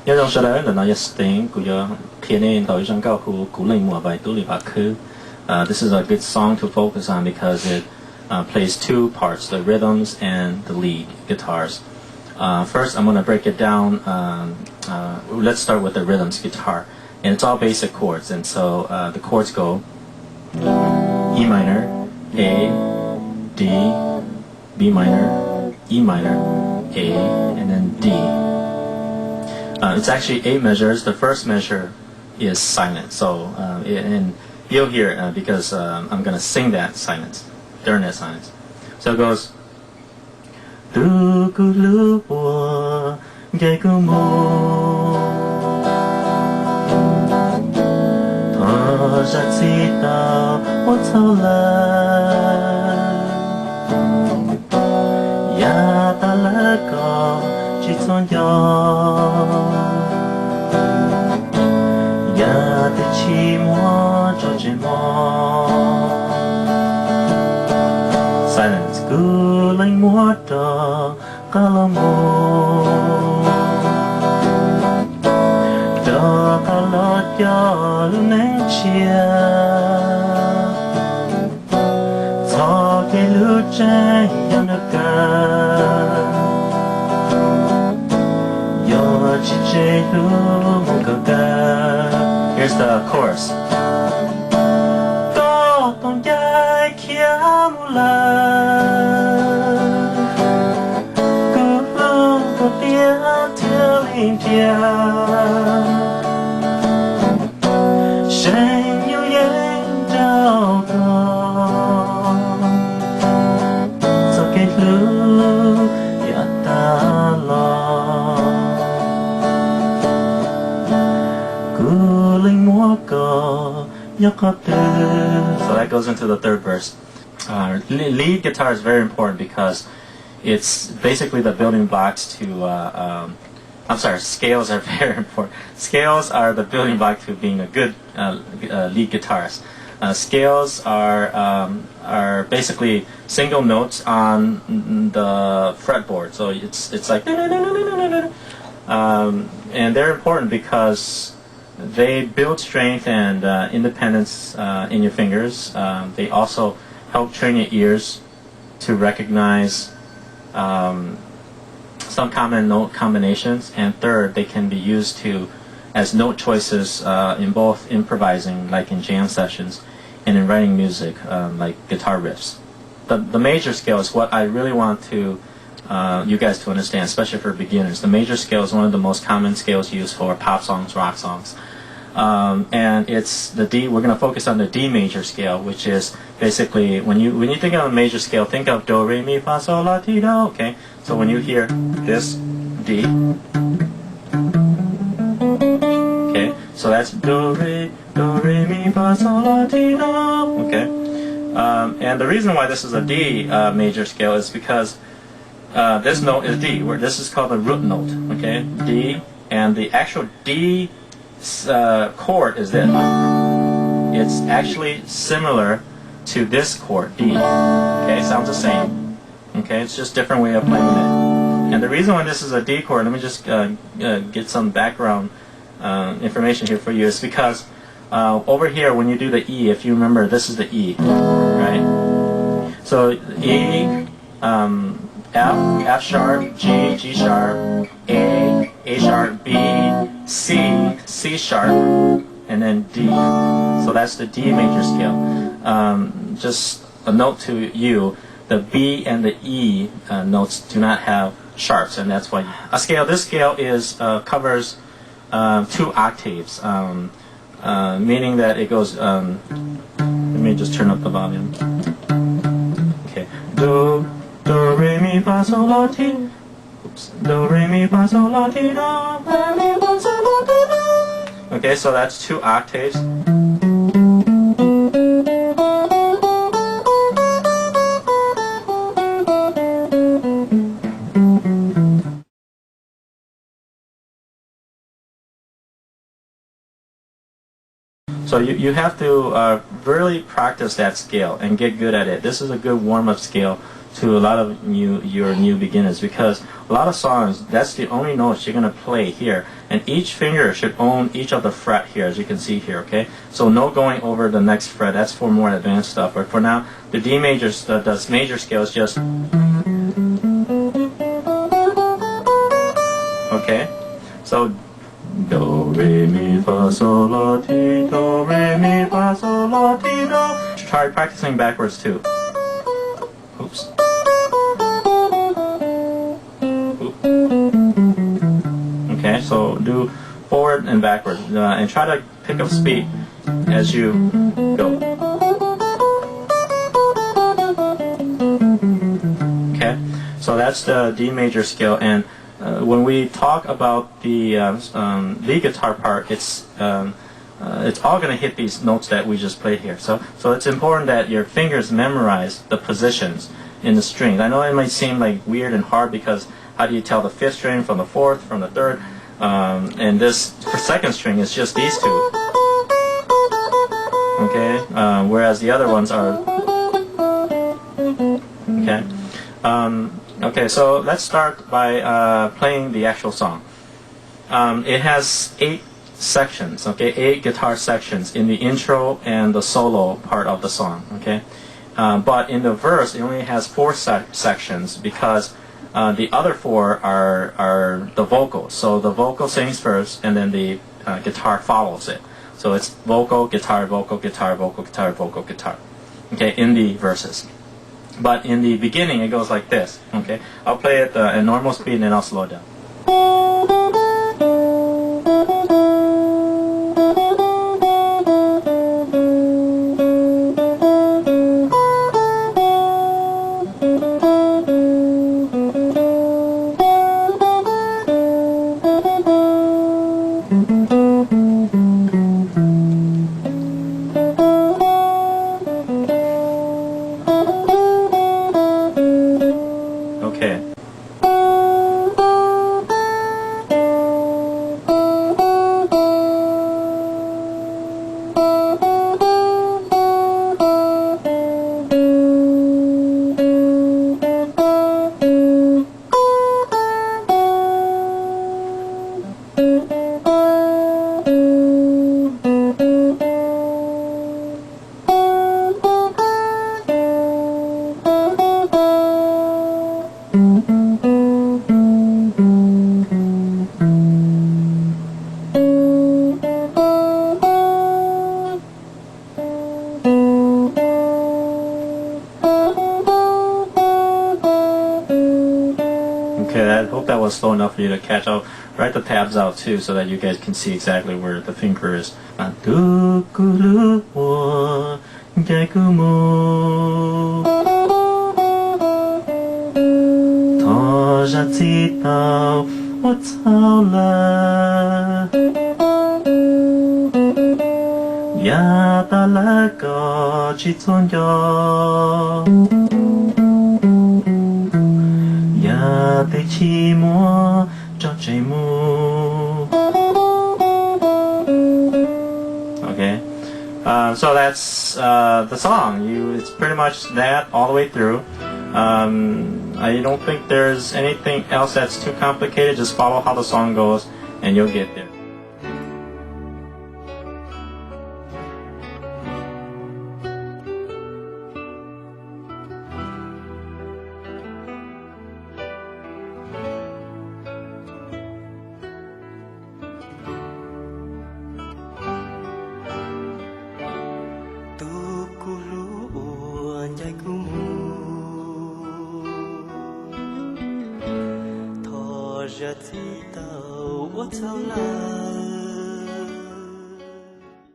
nhớ trong số đó là nói Stain của do khi nên tới trong cao khu Kuv Leej Muam by TouLy Vangkhue. This is a good song to focus on because it plays two parts, the rhythms and the lead guitars. First, I'm going to break it down. Let's start with the rhythms guitar. And it's all basic chords. And so the chords go E minor, A, D, B minor, E minor, A, and then D. It's actually 8 measures. The first measure is silent. So, and you'll hear because I'm going to sing that silence, during that silence. So it goes Tu Kuv Leej Muam Tho ra chi tao ô thâu la Ya ta la có chỉ son gió Ya te chi mua cho trên mò Silence Kuv Leej Muam đó cả lo mô đó cả lo cho lúc nén chia cho cái lúc trái cho nó cả yo chỉ chơi lúc một câu ca. Here's the chorus. Có tông dài kia mu la theo hình kia sẽ yêu yên đau con sau cái lúc ya ta lo Kuv Leej Muam có nhớ có từ. So that goes into the third verse. Lead guitar is very important because it's basically the building blocks to, I'm sorry, scales are very important. Scales are the building block to being a good lead guitarist. Scales are basically single notes on the fretboard. So it's like, and they're important because they build strength and independence in your fingers. They also help train your ears to recognize some common note combinations, and third, they can be used as note choices in both improvising, like in jam sessions, and in writing music, like guitar riffs. The major scale is what I really want to you guys to understand, especially for beginners. The major scale is one of the most common scales used for pop songs, rock songs. And it's the D. We're going to focus on the D major scale, which is basically when you think of a major scale, think of do, re, mi, fa, sol, la, ti, do. Okay, so when you hear this D, okay, so that's do, re, mi, fa, sol, la, ti, do. Okay, and the reason why this is a D major scale is because this note is D. Where this is called the root note. Okay, D, and the actual D chord is this. It's actually similar to this chord, D. Okay, sounds the same. Okay, it's just different way of playing it. And the reason why this is a D chord, let me just get some background information here for you, is because over here when you do the E, if you remember, this is the E, right? So E, F sharp, G, G sharp, A sharp, B, C sharp, and then D. So that's the D major scale. Just a note to you, the B and the E notes do not have sharps, and that's why this scale is covers 2 octaves, meaning that it goes. Let me just turn up the volume. Okay, do, re, mi, fa, sol, la, ti. Oops. Do, re, mi, fa, sol, la, ti, do. Re, mi, fa, sol, la, ti, do. Okay, so that's 2 octaves. So you have to really practice that scale and get good at it. This is a good warm-up scale to a lot of your new beginners, because a lot of songs, that's the only notes you're going to play here, and each finger should own each of the fret here, as you can see here. Okay, so no going over the next fret. That's for more advanced stuff. But for now, the D major, the major scale is just okay. So do re mi fa sol la ti do re mi fa sol la ti do. Try practicing backwards too. Oops. Okay, so do forward and backward, and try to pick up speed as you go. Okay, so that's the D major scale, and when we talk about the lead guitar part, it's all going to hit these notes that we just played here. So it's important that your fingers memorize the positions in the strings. I know it might seem like weird and hard, because how do you tell the fifth string from the fourth, from the third? And this for second string is just these two. Okay, whereas the other ones are. Okay. Okay, so let's start by playing the actual song. It has 8 sections, okay, 8 guitar sections in the intro and the solo part of the song, okay. But in the verse, it only has 4 sections, because the other 4 are the vocals. So the vocal sings first, and then the guitar follows it. So it's vocal, guitar, vocal, guitar, vocal, guitar, vocal, guitar, okay, in the verses. But in the beginning, it goes like this. Okay, I'll play it at normal speed, and then I'll slow down. Okay. Okay, I hope that was slow enough for you to catch. I'll write the tabs out too, so that you guys can see exactly where the finger is. Do ku lu wo jai ku mu to ja ti tao wo cao la ya ta la go chi zong yo ya te chi mo cho chai mu. Okay, so that's the song. It's pretty much that all the way through. I don't think there's anything else that's too complicated. Just follow how the song goes, and you'll get there. Ra chi tàu ô thao la